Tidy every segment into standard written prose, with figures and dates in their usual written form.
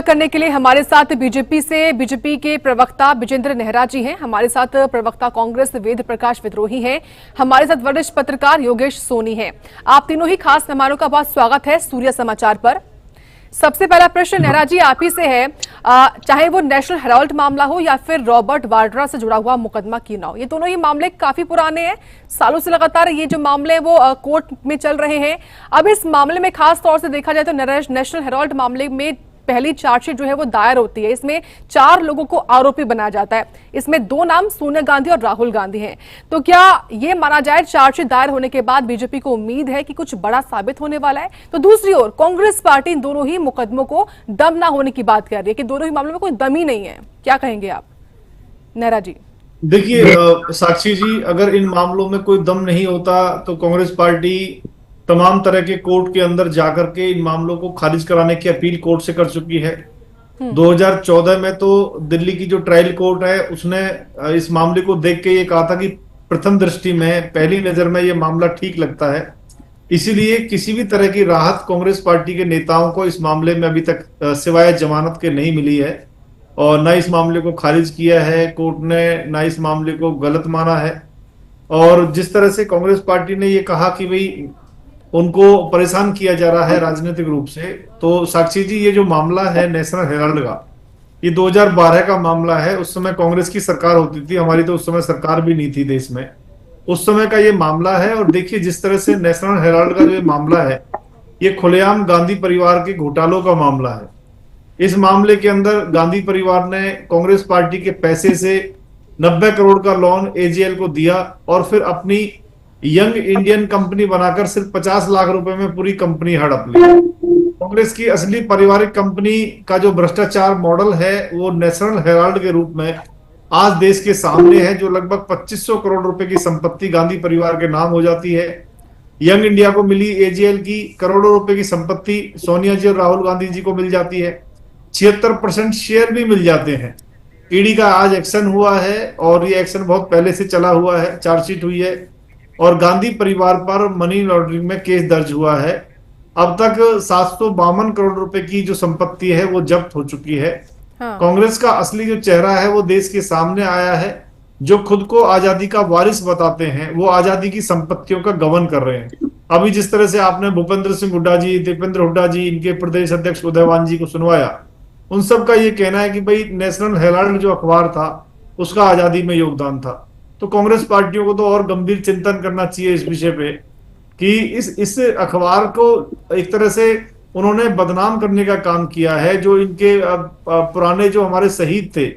करने के लिए हमारे साथ बीजेपी के प्रवक्ता विजेंद्र नेहरा जी हैं। हमारे साथ प्रवक्ता कांग्रेस वेद प्रकाश विद्रोही हैं। हमारे साथ वरिष्ठ पत्रकार योगेश सोनी हैं। आप तीनों ही खास मेहमानों का बहुत स्वागत है सूर्य समाचार पर। सबसे पहला प्रश्न नेहरा जी आप ही से है, चाहे वो नेशनल हेराल्ड मामला हो या फिर रॉबर्ट वाड्रा से जुड़ा हुआ मुकदमा क्यों ना हो, ये दोनों ही मामले काफी पुराने हैं। सालों से लगातार ये जो मामले वो कोर्ट में चल रहे हैं। अब इस मामले में खास तौर से देखा जाए तो नेशनल हेराल्ड मामले में पहली चार्जशीट जो है वो दायर होती है। इसमें 4 लोगों को आरोपी बनाया जाता है। इसमें 2 नाम सोनिया गांधी और राहुल गांधी हैं। तो क्या ये माना जाए चार्जशीट दायर होने के बाद बीजेपी को उम्मीद है कि कुछ बड़ा साबित होने वाला है? तो दूसरी ओर कांग्रेस पार्टी इन दोनों ही मुकदमों को दम ना होने की बात कर रही है कि दोनों ही मामलों में कोई दम ही नहीं है। क्या कहेंगे आप नेहरा जी? देखिए साक्षी जी, अगर इन मामलों में कोई दम नहीं होता तो कांग्रेस पार्टी तमाम तरह के कोर्ट के अंदर जाकर के इन मामलों को खारिज कराने की अपील कोर्ट से कर चुकी है। 2014 में तो दिल्ली की जो ट्रायल कोर्ट है उसने इस मामले को देख के ये कहा था कि प्रथम दृष्टि में पहली नजर में ये मामला ठीक लगता है। इसीलिए किसी भी तरह की राहत कांग्रेस पार्टी के नेताओं को इस मामले में अभी तक सिवाय जमानत के नहीं मिली है और न इस मामले को खारिज किया है कोर्ट ने, न इस मामले को गलत माना है। और जिस तरह से कांग्रेस पार्टी ने ये कहा कि भाई उनको परेशान किया जा रहा है राजनीतिक रूप से, तो साक्षी जी ये जो मामला है नेशनल हेराल्ड का, ये 2012 का मामला है। उस समय कांग्रेस की सरकार होती थी, हमारी तो उस समय सरकार भी नहीं थी देश में। उस समय का ये मामला है और देखिए जिस तरह से नेशनल हेराल्ड का जो मामला है ये खुलेआम गांधी परिवार के घोटालों का मामला है। इस मामले के अंदर गांधी परिवार ने कांग्रेस पार्टी के पैसे से 90 करोड़ का लोन एजेएल को दिया और फिर अपनी यंग इंडियन कंपनी बनाकर सिर्फ 50 लाख रुपए में पूरी कंपनी हड़प ली। कांग्रेस की असली पारिवारिक कंपनी का जो भ्रष्टाचार मॉडल है वो नेशनल हेराल्ड के रूप में आज देश के सामने है, जो लगभग 2500 करोड़ रुपए की संपत्ति गांधी परिवार के नाम हो जाती है। यंग इंडिया को मिली एजेएल की करोड़ों रुपए की संपत्ति सोनिया जी और राहुल गांधी जी को मिल जाती है। 76% शेयर भी मिल जाते हैं। ईडी का आज एक्शन हुआ है और ये एक्शन बहुत पहले से चला हुआ है, चार्जशीट हुई है और गांधी परिवार पर मनी लॉन्ड्रिंग में केस दर्ज हुआ है। अब तक 752 करोड़ रुपए की जो संपत्ति है वो जब्त हो चुकी है। हाँ। कांग्रेस का असली जो चेहरा है वो देश के सामने आया है। जो खुद को आजादी का वारिस बताते हैं वो आजादी की संपत्तियों का गबन कर रहे हैं। अभी जिस तरह से आपने भूपेंद्र सिंह हुड्डा जी, दीपेंद्र हुड्डा जी, इनके प्रदेश अध्यक्ष उदयवान जी को सुनवाया, उन सब का ये कहना है कि भाई नेशनल हेराल्ड जो अखबार था उसका आजादी में योगदान था। तो कांग्रेस पार्टियों को तो और गंभीर चिंतन करना चाहिए इस विषय पे कि इस अखबार को एक तरह से उन्होंने बदनाम करने का काम किया है। जो इनके पुराने जो हमारे शहीद थे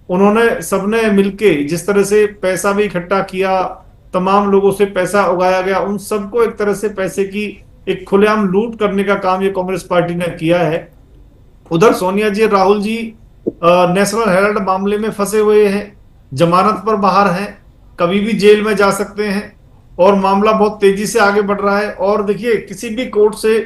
उन्होंने सबने मिलके जिस तरह से पैसा भी इकट्ठा किया, तमाम लोगों से पैसा उगाया गया, उन सबको एक तरह से पैसे की एक खुलेआम लूट करने का काम ये कांग्रेस पार्टी ने किया है। उधर सोनिया जी, राहुल जी नेशनल हेराल्ड मामले में फंसे हुए हैं, जमानत पर बाहर हैं, कभी भी जेल में जा सकते हैं और मामला बहुत तेजी से आगे बढ़ रहा है। और देखिए किसी भी कोर्ट से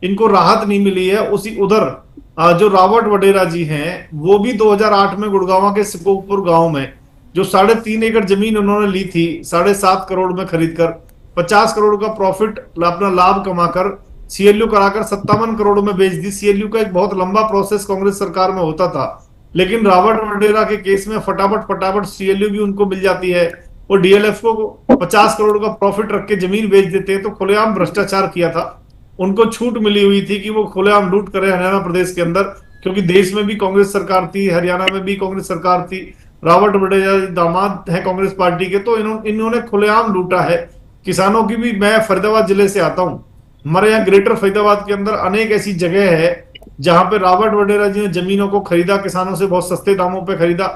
इनको राहत नहीं मिली है। उधर जो रॉबर्ट वडेरा जी हैं वो भी 2008 में गुड़गांव के सिकोपुर गांव में जो 3.5 एकड़ जमीन उन्होंने ली थी 7.5 करोड़ में खरीदकर 50 करोड़ का प्रॉफिट अपना लाभ कमाकर सीएलयू कराकर 57 करोड़ में बेच दी। सीएलयू का एक बहुत लंबा प्रोसेस कांग्रेस सरकार में होता था, लेकिन रॉबर्ट वडेरा के केस में फटाफट सीएलयू भी उनको मिल जाती है। वो डीएलएफ को 50 करोड़ का प्रॉफिट रख के जमीन बेच देते हैं। तो खुलेआम भ्रष्टाचार किया था, उनको छूट मिली हुई थी कि वो खुलेआम लूट करे हरियाणा प्रदेश के अंदर, क्योंकि देश में भी कांग्रेस सरकार थी, हरियाणा में भी कांग्रेस सरकार थी। रॉबर्ट वडेरा दामाद है कांग्रेस पार्टी के, तो इन्होंने खुलेआम लूटा है किसानों की भी। मैं फरीदाबाद जिले से आता हूँ, हमारे यहाँ ग्रेटर फरीदाबाद के अंदर अनेक ऐसी जगह है जहां पे रॉबर्ट वडेरा जी ने जमीनों को खरीदा, किसानों से बहुत सस्ते दामों पे खरीदा।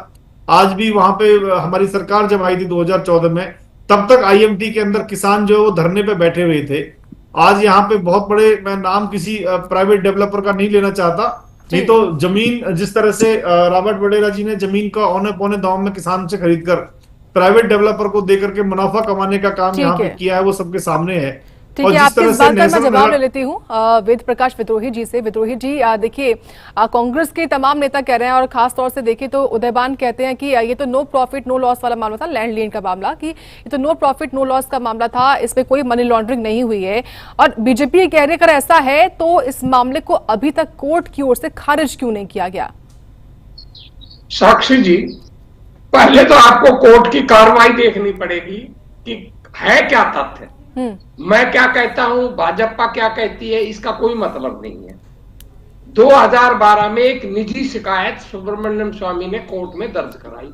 आज भी वहां पे हमारी सरकार जब आई थी 2014 में, तब तक आईएमटी के अंदर किसान जो है वो धरने पे बैठे हुए थे। आज यहाँ पे बहुत बड़े, मैं नाम किसी प्राइवेट डेवलपर का नहीं लेना चाहता, नहीं तो जमीन जिस तरह से रॉबर्ट वडेरा जी ने जमीन का औने पौने दाम में किसान से खरीदकर प्राइवेट डेवलपर को देकर के मुनाफा कमाने का काम यहाँ पे किया है, वो सबके सामने है। ठीक और है, जिस आपकी तरह इस से बात का मैं नेशनल जवाब ले लेती हूँ वेद प्रकाश विद्रोही जी से। विद्रोही जी, देखिए, कांग्रेस के तमाम नेता कह रहे हैं और खास तौर से देखिए तो उदयबान कहते हैं कि ये तो नो प्रॉफिट नो लॉस वाला मामला था, लैंड लीन का मामला, कि ये तो नो प्रॉफिट नो लॉस का मामला था, इसमें कोई मनी लॉन्ड्रिंग नहीं हुई है। और बीजेपी कह रही है अगर ऐसा है तो इस मामले को अभी तक कोर्ट की ओर से खारिज क्यों नहीं किया गया? साक्षी जी, पहले तो आपको कोर्ट की कार्रवाई देखनी पड़ेगी कि है क्या तथ्य। मैं क्या कहता हूं, भाजपा क्या कहती है, इसका कोई मतलब नहीं है। 2012 में एक निजी शिकायत सुब्रमण्यम स्वामी ने कोर्ट में दर्ज कराई।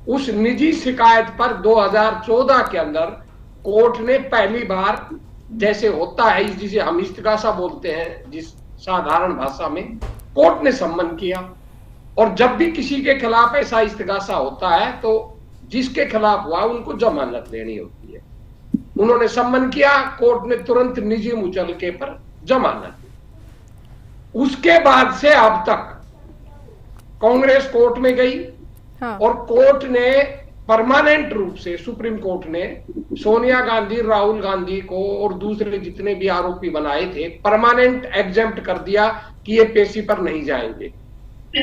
उस निजी शिकायत पर 2014 के अंदर कोर्ट ने पहली बार, जैसे होता है जिसे हम इस्तिगासा बोलते हैं जिस साधारण भाषा में, कोर्ट ने सम्मन किया। और जब भी किसी के खिलाफ ऐसा इस्तिगासा होता है तो जिसके खिलाफ हुआ उनको जमानत देनी होती है। उन्होंने सम्मन किया, कोर्ट ने तुरंत निजी मुचलके पर जमानत दी। उसके बाद से अब तक कांग्रेस कोर्ट में गई। हाँ। और कोर्ट ने परमानेंट रूप से, सुप्रीम कोर्ट ने सोनिया गांधी, राहुल गांधी को और दूसरे जितने भी आरोपी बनाए थे परमानेंट एग्जेम्प्ट कर दिया कि ये पेशी पर नहीं जाएंगे,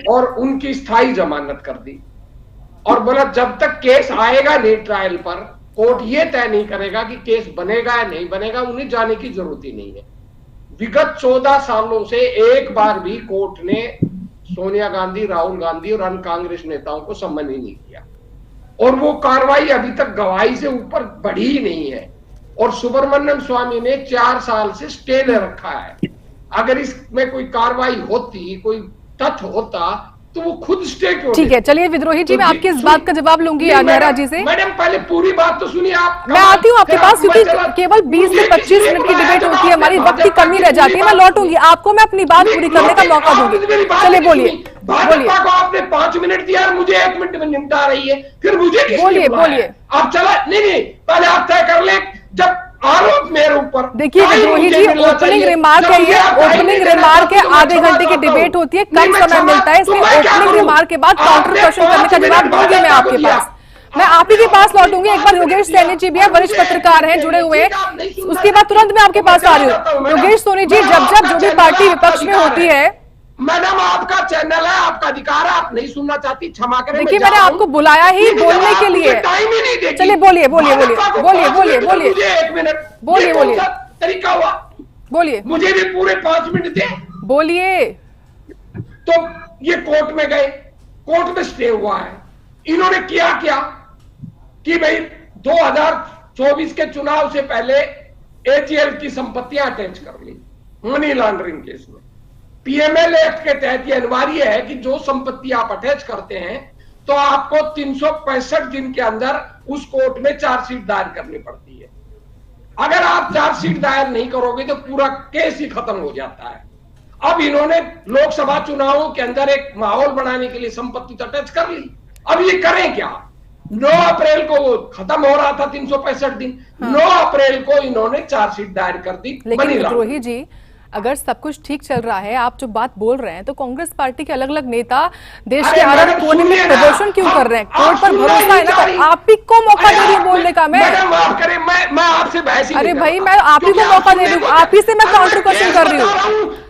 और उनकी स्थायी जमानत कर दी। और बोला जब तक केस आएगा नहीं ट्रायल पर, कोर्ट ये तय नहीं करेगा कि केस बनेगा या नहीं बनेगा, उन्हें जाने की जरूरत ही नहीं है। विगत 14 सालों से एक बार भी कोर्ट ने सोनिया गांधी, राहुल गांधी और अन्य कांग्रेस नेताओं को सम्मन ही नहीं किया, और वो कार्रवाई अभी तक गवाही से ऊपर बढ़ी ही नहीं है। और सुब्रमण्यम स्वामी ने 4 साल से स्टे ले रखा है। अगर इसमें कोई कार्रवाई होती, कोई तथ्य होता, तो वो खुद स्टे क्यों? ठीक है, चलिए विद्रोही जी, मैं आपकी इस बात का जवाब लूंगी नेहरा जी से। मैडम पहले पूरी बात तो सुनिए आप। मैं आती हूँ आपके पास, क्योंकि केवल 20 से 25 मिनट की डिबेट होती है, हमारी वक्त की कमी रह जाती है। मैं लौटूंगी, आपको मैं अपनी बात पूरी करने का मौका दूंगी। चलिए बोलिए, बोलिए। को आपने 5 मिनट दिया, मुझे 1 मिनट में निपटा रही है, फिर मुझे बोलिए बोलिए। आप चला नहीं, पहले आप तय कर ले। जब आरोप मेरे ऊपर, देखिए विद्रोही जी, ओपनिंग रिमार्क है ये, ओपनिंग रिमार्क है, आधे घंटे की डिबेट होती है, कम समय मिलता है, इसलिए ओपनिंग रिमार्क के बाद काउंटर क्वेश्चन करने का जवाब दूंगी मैं आपके पास। मैं आप ही के पास लौटूंगी। एक बार योगेश सैनी जी भी है, वरिष्ठ पत्रकार हैं, जुड़े हुए हैं, उसके बाद तुरंत मैं आपके पास आ रही हूँ। योगेश सोनी जी, जब जब जो भी पार्टी विपक्ष में होती है, मैडम आपका चैनल है, आपका अधिकार है, आप नहीं सुनना चाहती क्षमा करें। देखिए मैंने आपको बुलाया ही बोलने के लिए। टाइम ही नहीं देगी। चलिए बोलिए बोलिए बोलिए बोलिए बोलिए बोलिए, मुझे 1 मिनट बोलिए बोलिए, तरीका हुआ, बोलिए, मुझे भी पूरे 5 मिनट दे, बोलिए। तो ये कोर्ट में गए, कोर्ट में स्टे हुआ है। इन्होंने किया क्या कि भाई 2024 के चुनाव से पहले एजीएल की संपत्तियां अटैच कर ली मनी लॉन्ड्रिंग केस में। पीएमएल एक्ट के तहत यह अनिवार्य है कि जो संपत्ति आप अटैच करते हैं तो आपको 365 दिन के अंदर उस कोर्ट में चार्जशीट दायर करनी पड़ती है। अगर आप चार्जशीट दायर नहीं करोगे तो पूरा केस ही खत्म हो जाता है। अब इन्होंने लोकसभा चुनावों के अंदर एक माहौल बनाने के लिए संपत्ति तो अटैच कर ली। अब ये करें क्या? 9 अप्रैल को वो खत्म हो रहा था 365 दिन। 9 अप्रैल को इन्होंने चार्जशीट दायर कर दी। लेकिन विद्रोही जी, अगर सब कुछ ठीक चल रहा है, आप जो बात बोल रहे हैं, तो कांग्रेस पार्टी के अलग अलग नेता देश के हर कोने में प्रदर्शन क्यों कर रहे हैं? कोर्ट पर भरोसा है ना, तो आप ही को मौका दे रही हूँ बोलने का। मैं आपसे बहस ही, अरे भाई, मैं आप ही को मौका दे रही हूँ, आप ही से मैं काउंटर क्वेश्चन कर रही हूँ।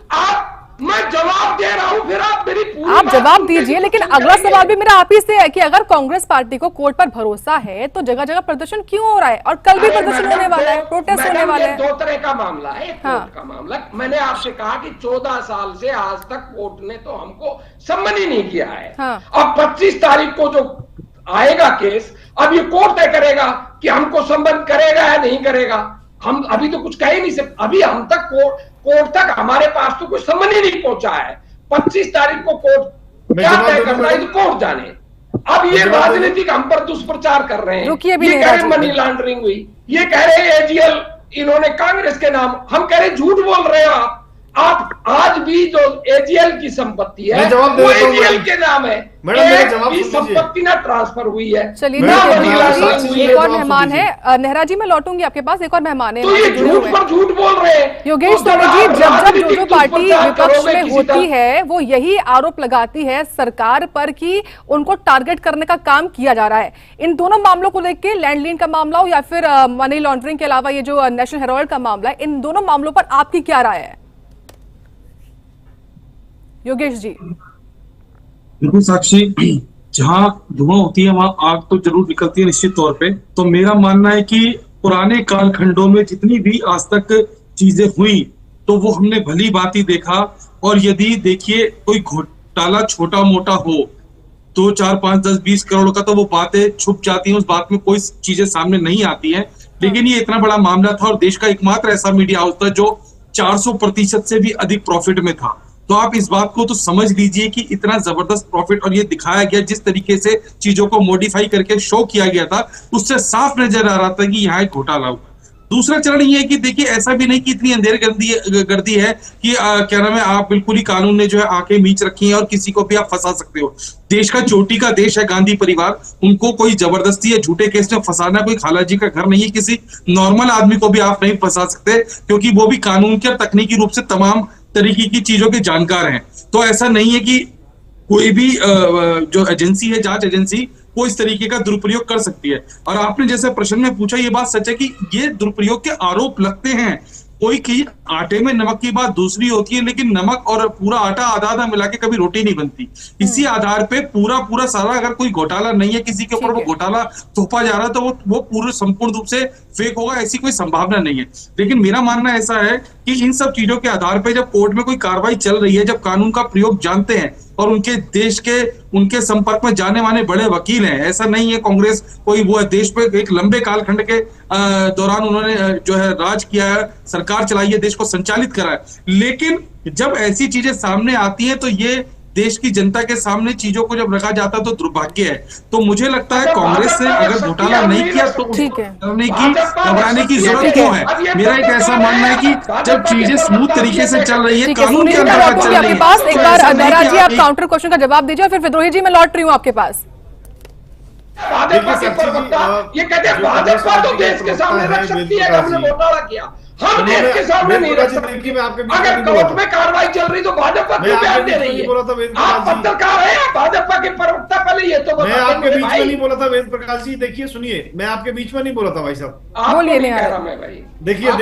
मैं जवाब दे रहा हूं, फिर आप मेरी आप जवाब दीजिए। लेकिन अगला सवाल भी मेरा आप ही से है कि अगर कांग्रेस पार्टी को कोर्ट पर भरोसा है तो जगह जगह प्रदर्शन क्यों हो रहा है? और कल भी प्रदर्शन होने वाला है, प्रोटेस्ट होने वाला है। 2 तरह का मामला है। कोर्ट का मामला, मैंने आपसे कहा कि 14 साल से आज तक कोर्ट ने तो हमको सम्मन ही नहीं किया है। अब 25 तारीख को जो आएगा केस, अब ये कोर्ट तय करेगा कि हमको सम्मन करेगा या नहीं करेगा। हम अभी तो कुछ कह ही नहीं सकते। अभी हम तक कोर्ट तक हमारे पास तो कोई सम्मन ही नहीं पहुंचा है। 25 तारीख को कोर्ट क्या तय करना है तो कोर्ट जाने। अब ये राजनीतिक हम पर दुष्प्रचार कर रहे हैं। ये कह रहे मनी लॉन्ड्रिंग हुई, ये कह रहे एजीएल इन्होंने कांग्रेस के नाम, हम कह रहे झूठ बोल रहे हो आप। आप आज भी जो एजीएल की संपत्ति है वो एजीएल के नाम है, मैडम मेरा जवाब एक सुन लीजिए। संपत्ति ना ट्रांसफर हुई है। चलिए ना ठीक है, बड़ी नेहरा राशि जी, हुई एक है। और मेहमान है। नेहरा जी, मैं लौटूंगी आपके पास, एक और मेहमान है तो ये जुड़े झूठ हुए। पर झूठ बोल रहे हैं। योगेश तो सोनी जी, आप जब जब राजनीतिक जो पार्टी दुष्प्रचार विपक्ष करोगे में किसी होती तरह- है वो यही आरोप लगाती है सरकार पर कि उनको टारगेट करने का काम किया जा रहा है। इन दोनों मामलों को लेकर, लैंडलीन का मामला हो या फिर मनी लॉन्ड्रिंग के अलावा ये जो नेशनल हेराल्ड का मामला है, इन दोनों मामलों पर आपकी क्या राय है योगेश जी? बिल्कुल साक्षी, जहां धुआं होती है वहां आग तो जरूर निकलती है निश्चित तौर पे। तो मेरा मानना है कि पुराने कालखंडों में जितनी भी आज तक चीजें हुई तो वो हमने भली भांति देखा। और यदि देखिए कोई घोटाला छोटा मोटा हो, 2, 4, 5, 10, 20 करोड़ का, तो वो बातें छुप जाती हैं, उस बात में कोई चीजें सामने नहीं आती हैं। लेकिन ये इतना बड़ा मामला था और देश का एकमात्र ऐसा मीडिया हाउस था जो 400% से भी अधिक प्रॉफिट में था। तो आप इस बात को तो समझ लीजिए कि इतना जबरदस्त प्रॉफिट, और ये दिखाया गया जिस तरीके से चीजों को मॉडिफाई करके शो किया गया था, उससे साफ नजर आ रहा था कि यहाँ एक घोटाला हुआ। दूसरा चरण ये है कि देखिए ऐसा भी नहीं कि इतनी अंधेर गर्दी है कि क्या नाम है, आप बिल्कुल ही कानून ने जो है आंखें मीच रखी हैं और किसी को भी आप फंसा सकते हो। देश का चोटी का देश है गांधी परिवार, उनको कोई जबरदस्ती या झूठे केस में फंसाना कोई खालाजी का घर नहीं है। किसी नॉर्मल आदमी को भी आप नहीं फंसा सकते, क्योंकि वो भी कानून के और तकनीकी रूप से तमाम तरीके की चीजों के जानकार हैं। तो ऐसा नहीं है कि कोई भी जो एजेंसी है, जांच एजेंसी, वो इस तरीके का दुरुपयोग कर सकती है। और आपने जैसे प्रश्न में पूछा, ये बात सच है कि ये दुरुपयोग के आरोप लगते हैं। कोई की आटे में नमक की बात दूसरी होती है, लेकिन नमक और पूरा आटा आधा आधा मिला के कभी रोटी नहीं बनती। इसी आधार पे पूरा सारा, अगर कोई घोटाला नहीं है, किसी के ऊपर वो घोटाला थोपा जा रहा है, तो वो पूरे संपूर्ण रूप से फेक होगा, ऐसी कोई संभावना नहीं है। लेकिन मेरा मानना ऐसा है कि इन सब चीजों के आधार पे जब कोर्ट में कोई कार्रवाई चल रही है, जब कानून का प्रयोग जानते हैं और उनके देश के उनके संपर्क में जाने वाले बड़े वकील हैं, ऐसा नहीं है कांग्रेस कोई वो है, देश पे एक लंबे कालखंड के दौरान उन्होंने जो है राज किया है, सरकार चलाई है, देश को संचालित करा है। लेकिन जब ऐसी चीजें सामने आती हैं तो ये देश की जनता के सामने चीजों को जब रखा जाता है तो दुर्भाग्य है। तो मुझे लगता है कांग्रेस ने अगर घोटाला नहीं किया तो करने की घबराने की जरूरत क्यों है। मेरा एक ऐसा मानना है कि जब चीजें स्मूथ तरीके से चल रही है, कानून के अंतर्गत चल रही है। पास एक बार नेहरा जी आप काउंटर क्वेश्चन का जवाब दीजिए, और फिर विद्रोही जी मैं लौट रही हूँ आपके पास। भाजपा के प्रवक्ता ये कहते हैं भाजपा तो देश के सामने रख सकती है, हमने घोटाला किया, हम देश के सामने नहीं रख सकते। अगर कोर्ट में कार्रवाई चल रही तो भाजपा क्यों बयान दे रही है? आप पत्रकार हैं, भाजपा के प्रवक्ता, पहले ये तो मैं आपके बीच में नहीं बोला था वेद प्रकाश जी। देखिए सुनिए, मैं आपके बीच में नहीं बोला था भाई साहब, बोलिए नहीं। भाई देखिए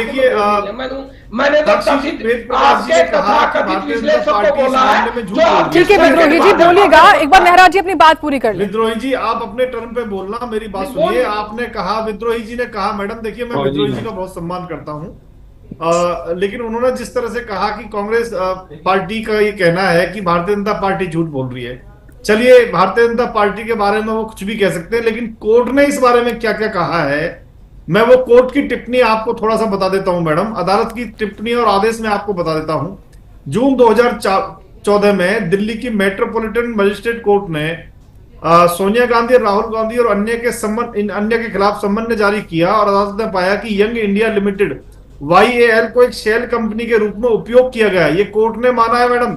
मैंने तो आपके तथाकथित विश्लेषक को बोला है। ठीक है विद्रोही जी बोलिएगा, एक बार नेहरा जी अपनी बात पूरी कर लें। विद्रोही जी आप अपने टर्न पे बोलना, मेरी बात सुनिए। आपने कहा, विद्रोही जी ने कहा, मैडम देखिए मैं विद्रोही जी का बहुत सम्मान करता हूँ, लेकिन उन्होंने जिस तरह से कहा कि कांग्रेस पार्टी का ये कहना है कि भारतीय जनता पार्टी झूठ बोल रही है। चलिए भारतीय जनता पार्टी के बारे में वो कुछ भी कह सकते हैं, लेकिन कोर्ट ने इस बारे में क्या क्या कहा है, मैं वो कोर्ट की टिप्पणी आपको थोड़ा सा बता देता हूं मैडम। अदालत की टिप्पणी और आदेश में आपको बता देता हूं। जून 2014 में दिल्ली की मेट्रोपॉलिटन मजिस्ट्रेट कोर्ट ने सोनिया गांधी, राहुल गांधी और अन्य के खिलाफ सम्मन जारी किया, और अदालत ने पाया कि यंग इंडिया लिमिटेड YAL को एक शेल कंपनी के रूप में उपयोग किया गया। ये कोर्ट ने माना है मैडम,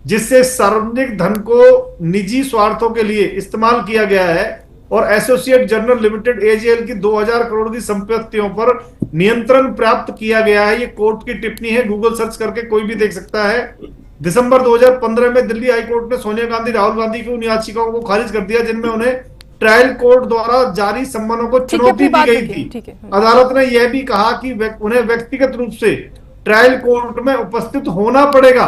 जिससे सार्वजनिक धन को निजी स्वार्थों के लिए इस्तेमाल किया गया है, और एसोसिएट जनरल लिमिटेड AGL की 2000 करोड़ की संपत्तियों पर नियंत्रण प्राप्त किया गया है। ये कोर्ट की टिप्पणी है, गूगल सर्च करके कोई भी देख सकता है। दिसंबर 2015 में दिल्ली हाईकोर्ट ने सोनिया गांधी, राहुल गांधी की उन याचिकाओं को खारिज कर दिया जिनमें उन्हें ट्रायल कोर्ट द्वारा जारी सम्मनों को चुनौती दी गई थी। अदालत ने यह भी कहा कि उन्हें व्यक्तिगत रूप से ट्रायल कोर्ट में उपस्थित होना पड़ेगा,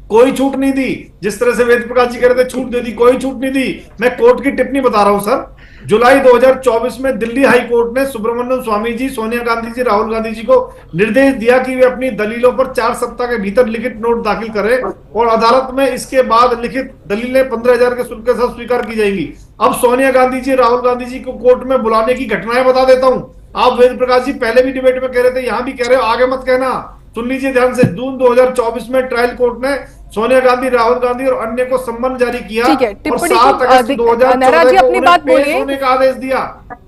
कोई छूट नहीं दी। जिस तरह से वेद प्रकाश जी कह रहे थे छूट दे दी, कोई छूट नहीं दी। मैं कोर्ट की टिप्पणी बता रहा हूं सर। जुलाई 2024 में दिल्ली हाई कोर्ट ने सुब्रमण्यम स्वामी जी, सोनिया गांधी जी, राहुल गांधी जी को निर्देश दिया कि वे अपनी दलीलों पर 4 सप्ताह के भीतर लिखित नोट दाखिल करें, और अदालत में इसके बाद लिखित दलीलें 15,000 के शुल्क के साथ स्वीकार की जाएंगी। अब सोनिया गांधी जी, राहुल गांधी जी को कोर्ट में बुलाने की घटनाएं बता देता हूं। आप वेद प्रकाश जी पहले भी डिबेट में कह रहे थे, यहां भी कह रहे हो, आगे मत कहना, सुन लीजिए ध्यान से। जून 2024 में ट्रायल कोर्ट ने सोनिया गांधी, राहुल गांधी और अन्य को सम्मन जारी किया, और 7 अगस्त 2014 को उन्हें पेश होने का आदेश दिया।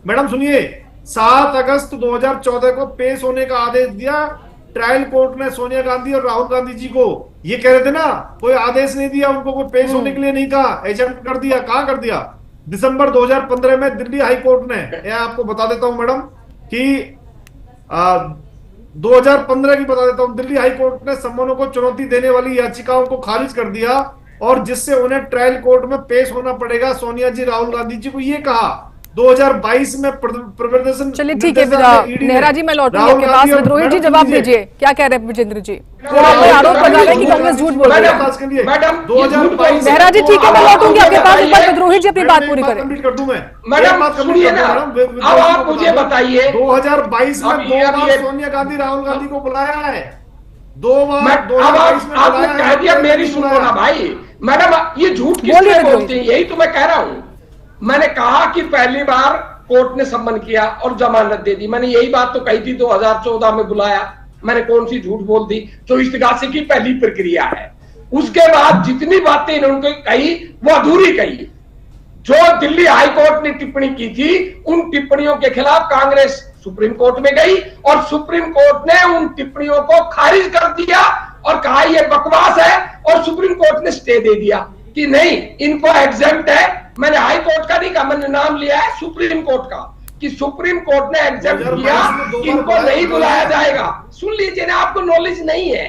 मैडम सुनिए, 7 अगस्त 2014 को पेश होने का आदेश दिया, ट्रायल कोर्ट ने सोनिया गांधी और राहुल गांधी जी को ये कह रहे थे ना, कोई आदेश नहीं दिया उनको, कोई पेश होने के लिए नहीं कहा, एजेंट कर दिया। कहां कर दिया? दिसंबर 2015 में दिल्ली हाई कोर्ट ने, यह आपको बता देता हूं मैडम कि 2015 की बता देता हूं, दिल्ली हाई कोर्ट ने समनों को चुनौती देने वाली याचिकाओं को खारिज कर दिया और जिससे उन्हें ट्रायल कोर्ट में पेश होना पड़ेगा सोनिया जी राहुल गांधी जी को, ये कहा 2022 में प्रदर्शन। चलिए ठीक है, नेहरा जी मैं लौटूंगी आपके पास। विद्रोही जी जवाब दीजिए, क्या कह रहे हैं विजेंद्र जी? आरोप लगा रहे हैं कि कांग्रेस झूठ बोल रही है। मैडम 2022 नेहरा जी ठीक है, मैं लौटूंगी आपके पास, एक बार विद्रोही जी अपनी बात पूरी करें। कर दूं मैं मैडम, सुनिए ना, अब आप मुझे बताइए 2022 में 2 बार सोनिया गांधी राहुल गांधी को बुलाया है, 2 बार। अब आपने कह दिया, मेरी सुनो ना भाई। मैडम ये झूठ किस लिए बोलते हैं? यही तो मैं कह रहा हूं। मैंने कहा कि पहली बार कोर्ट ने सम्मन किया और जमानत दे दी, मैंने यही बात तो कही थी। 2014 में बुलाया, मैंने कौन सी झूठ बोल दी? जो इस्तिगासे की पहली प्रक्रिया है, उसके बाद जितनी बातें इन्होंने कही वो अधूरी कही। जो दिल्ली हाई कोर्ट ने टिप्पणी की थी, उन टिप्पणियों के खिलाफ कांग्रेस सुप्रीम कोर्ट में गई और सुप्रीम कोर्ट ने उन टिप्पणियों को खारिज कर दिया और कहा ये बकवास है, और सुप्रीम कोर्ट ने स्टे दे दिया कि नहीं, इनको एग्जेम्प्ट है। मैंने हाई कोर्ट का नहीं कहा, मैंने नाम लिया है सुप्रीम कोर्ट का, कि सुप्रीम कोर्ट ने एग्जेम्प्ट किया, इनको नहीं बुलाया जाएगा। सुन लीजिए ना, आपको नॉलेज नहीं है।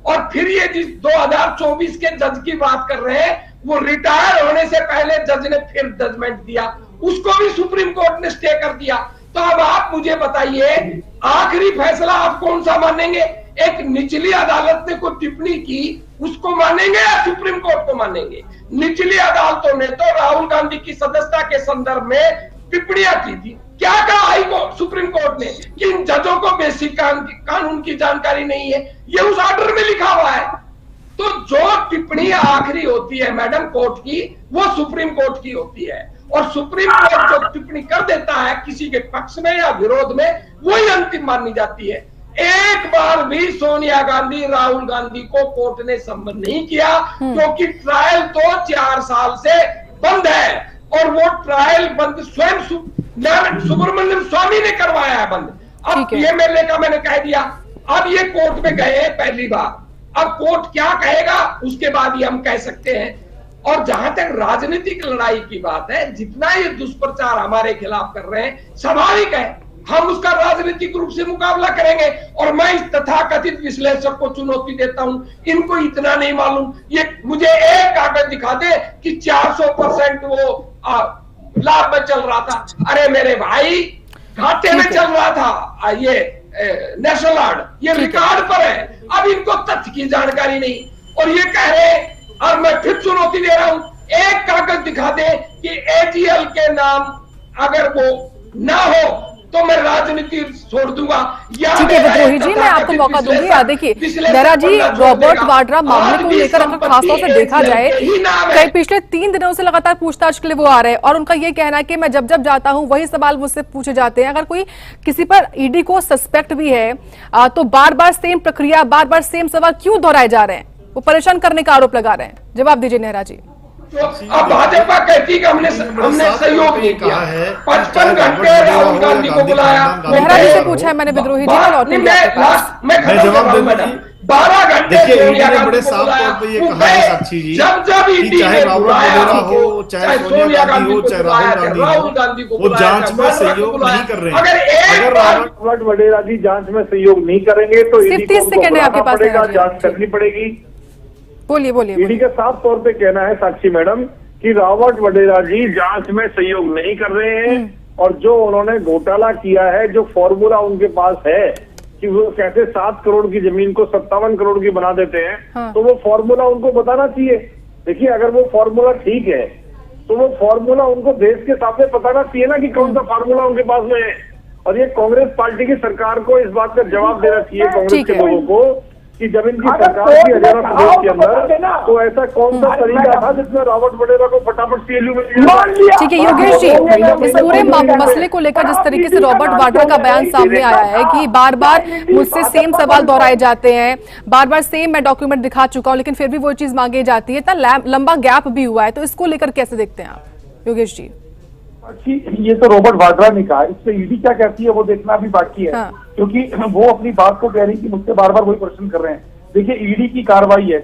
और फिर ये जिस 2024 के जज की बात कर रहे हैं, वो रिटायर होने से पहले जज ने फिर जजमेंट दिया, उसको भी सुप्रीम कोर्ट ने स्टे कर दिया। तो अब आप मुझे बताइए, आखिरी फैसला आप कौन सा मानेंगे? एक निचली अदालत ने कोई टिप्पणी की, उसको मानेंगे या सुप्रीम कोर्ट को मानेंगे? निचली अदालतों ने तो राहुल गांधी की सदस्यता के संदर्भ में टिप्पणियां की थी। क्या कहा हाई कोर्ट, सुप्रीम कोर्ट ने कि इन जजों को बेसिक कानून की जानकारी नहीं है, ये उस ऑर्डर में लिखा हुआ है। तो जो टिप्पणी आखिरी होती है मैडम कोर्ट की, वो सुप्रीम कोर्ट की होती है, और सुप्रीम कोर्ट जो टिप्पणी कर देता है किसी के पक्ष में या विरोध में, वही अंतिम मानी जाती है। एक बार भी सोनिया गांधी राहुल गांधी को कोर्ट ने सम्मन नहीं किया, क्योंकि ट्रायल तो 4 साल से बंद है, और वो ट्रायल बंद स्वयं सुब्रमण्यम स्वामी ने करवाया है बंद। अब पीएमएलए का मैंने कह दिया, अब ये कोर्ट में गए पहली बार, अब कोर्ट क्या कहेगा उसके बाद ही हम कह सकते हैं। और जहां तक राजनीतिक लड़ाई की बात है, जितना ये दुष्प्रचार हमारे खिलाफ कर रहे हैं, स्वाभाविक है, हम उसका राजनीतिक रूप से मुकाबला करेंगे। और मैं इस तथाकथित विश्लेषक को चुनौती देता हूं, इनको इतना नहीं मालूम, ये मुझे एक कागज दिखा दे कि 400% वो लाभ में चल रहा था। अरे मेरे भाई, घाटे में चल रहा था ये नेशनल आर्ट, ये रिकॉर्ड पर है। अब इनको तथ्य की जानकारी नहीं, और ये कह रहे, और मैं फिर चुनौती दे रहा हूं, एक कागज दिखा दे कि एजीएल के नाम अगर वो ना हो तो मैं राजनीति छोड़ दूंगा। ठीक है विद्रोही जी, मैं आपको मौका दूंगी। देखिए नेहरा जी, रॉबर्ट वाड्रा मामले को लेकर अगर खासतौर से देखा जाए, कई पिछले 3 दिनों से लगातार पूछताछ के लिए वो आ रहे हैं, और उनका ये कहना है कि मैं जब जब जाता हूं वही सवाल मुझसे पूछे जाते हैं। अगर कोई किसी पर ईडी को सस्पेक्ट भी है तो बार बार सेम प्रक्रिया, बार बार सेम सवाल क्यों दोहराए जा रहे हैं? वो परेशान करने का आरोप लगा रहे हैं। जवाब दीजिए नेहरा जी। तो अब भाजपा कहती है कि हमने सहयोग नहीं किया है। 55 घंटे राहुल गांधी को बुलाया। नेहरा जी से पूछा है मैंने विद्रोही जी, मैं जवाब दे मैडम। 12 घंटे सोनिया गांधी को बुलाया। जब ईडी ने बुलाया हो, चाहे सोनिया गांधी को बुलाया, राहुल गांधी को वो जांच में सहयोग नहीं कर रहे हैं। अगर रावत वडेरा जी जांच में सहयोग नहीं करेंगे तो ईडी को आपके पास जांच करनी पड़ेगी। बोलिए बोलिए। ईडी का साफ तौर पे कहना है साक्षी मैडम कि रावत वडेरा जी जांच में सहयोग नहीं कर रहे हैं, और जो उन्होंने घोटाला किया है, जो फॉर्मूला उनके पास है कि वो कैसे 7 करोड़ की जमीन को 57 करोड़ की बना देते हैं, तो वो फॉर्मूला उनको बताना चाहिए। देखिए, अगर वो फॉर्मूला ठीक है तो वो फॉर्मूला उनको देश के सामने बताना चाहिए ना कि कौन सा फॉर्मूला उनके पास में है। और ये कांग्रेस पार्टी की सरकार को इस बात का जवाब देना चाहिए, कांग्रेस के लोगों को, कि जब इनकी सरकार की हरियाणा प्रदेश के अंदर तो ऐसा कौन सा तरीका था जिसमें रावत वडेरा को फटाफट सीएलयू में लिया। ठीक है योगेश जी, इस पूरे मसले को लेकर जिस तरीके से रॉबर्ट वाड्रा का बयान सामने आया है कि बार बार मुझसे सेम सवाल दोहराए जाते हैं, बार बार सेम मैं डॉक्यूमेंट दिखा चुका हूं, लेकिन फिर भी वो चीज मांगी जाती है, इतना लंबा गैप भी हुआ है, तो इसको लेकर कैसे देखते हैं आप योगेश जी? ये तो रॉबर्ट वाड्रा ने कहा, इससे ईडी क्या कहती है वो देखना भी बाकी है। हाँ। क्योंकि वो अपनी बात को कह रही कि मुझसे बार बार वही प्रश्न कर रहे हैं। देखिए ईडी की कार्रवाई है,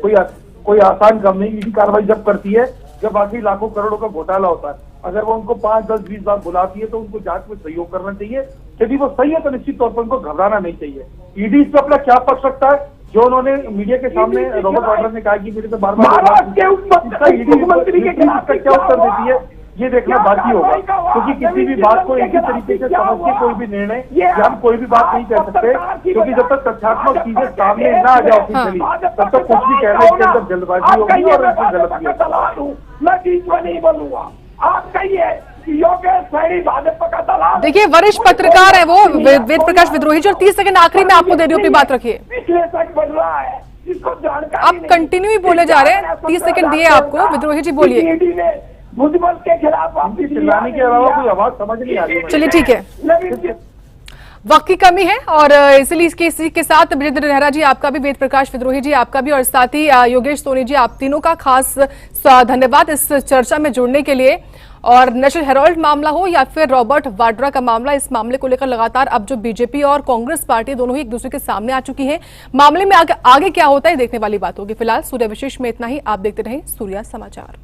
कोई आसान काम नहीं। ईडी कार्रवाई जब करती है जब बाकी लाखों करोड़ों का घोटाला होता है। अगर वो उनको 5, 10, 20 बार बुलाती है तो उनको जांच में सहयोग करना चाहिए। यदि वो सही है तो निश्चित तौर पर उनको घबराना नहीं चाहिए। ईडी इसमें अपना क्या पक्ष रखता है, जो उन्होंने मीडिया के सामने रॉबर्ट वाड्रा ने कहा कि मेरे से बार बार मुख्यमंत्री के खिलाफ क्या उत्तर देती है, ये देखना बाकी होगा। क्योंकि किसी भी बात को एक ही तरीके से समझ के कोई भी निर्णय या हम कोई भी बात नहीं कह सकते, क्योंकि जब तक तथ्यात्मक चीजें सामने ना आ जाए ऑफिशियली तब तक कुछ भी कहने के अंदर जल्दबाजी होगी और इसमें गलत भी होगी। मैं बीच में नहीं बोलूंगा, आप कहिए योगेश सैनी भाजपा का दलाल। देखिए वरिष्ठ पत्रकार है वो वेद प्रकाश विद्रोही जी, और 30 सेकंड आखिरी में आपको दे रही हूँ, अपनी बात रखिए। विश्लेषक बन रहा है, इसको जानकारी आप कंटिन्यू ही बोले जा रहे हैं, 30 सेकंड दिए आपको। विद्रोही जी बोलिए। ईडी ने भुजबल के खिलाफ चिल्लाने के अलावा कोई आवाज समझ नहीं आ रही। चलिए ठीक है, वक्त की कमी है और इसलिए इसी के साथ विजेंद्र नेहरा जी आपका भी, वेद प्रकाश विद्रोही जी आपका भी, और साथ ही योगेश सोनी जी, आप तीनों का खास धन्यवाद इस चर्चा में जुड़ने के लिए। और नेशनल हेराल्ड मामला हो या फिर रॉबर्ट वाड्रा का मामला, इस मामले को लेकर लगातार अब जो बीजेपी और कांग्रेस पार्टी दोनों ही एक दूसरे के सामने आ चुकी है। मामले में आगे क्या होता है देखने वाली बात होगी। फिलहाल सूर्य विशेष में इतना ही। आप देखते रहें सूर्या समाचार।